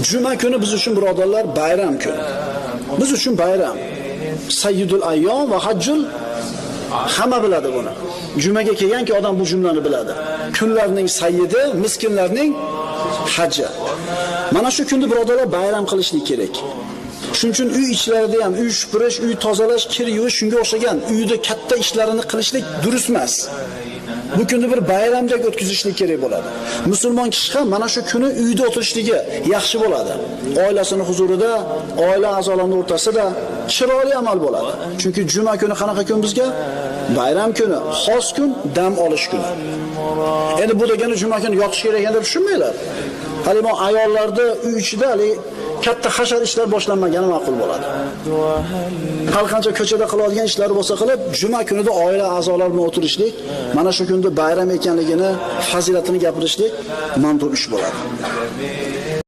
Juma kuni biz uchun birodarlar bayram kuni. Biz uchun bayram. Sayyidul ayyom va hajjul hamma biladi buni. Jumaga kelganki odam bu jumlani biladi. Kunlarning sayyidi, miskinlarning haji. Mana shu kunda birodarlar bayram qilishlik kerak. Shuning uchun uy ichlarida ham uy supurish, uy tozalash, kir yuvish shunga o'xshagan uyda katta ishlarini qilishlik durust emas. Bu kunni bir bayramdek o'tkazishlik kerak bo'ladi. Musulmon kishi ham mana shu kuni uyda o'tirishligi yaxshi bo'ladi. Oilasining huzurida, oila a'zolarining o'rtasida chiroyli amal bo'ladi. Chunki juma kuni qanaqa kun bizga? Bayram kuni, xos kun, dam olish kuni. Endi bu degani juma kuni yotish kerak ekan deb tushunmanglar. Hali bu ayollarda uy ichida hali katta hashar ishlar boshlanmagani ma'qul bo'ladi. Har qancha ko'chada qiladigan ishlar bo'lsa qilib, juma kunida oila a'zolari bilan o'tirishlik, mana shu kunda bayram ekanligini, fazilatini gapirishlik mandub ish bo'ladi.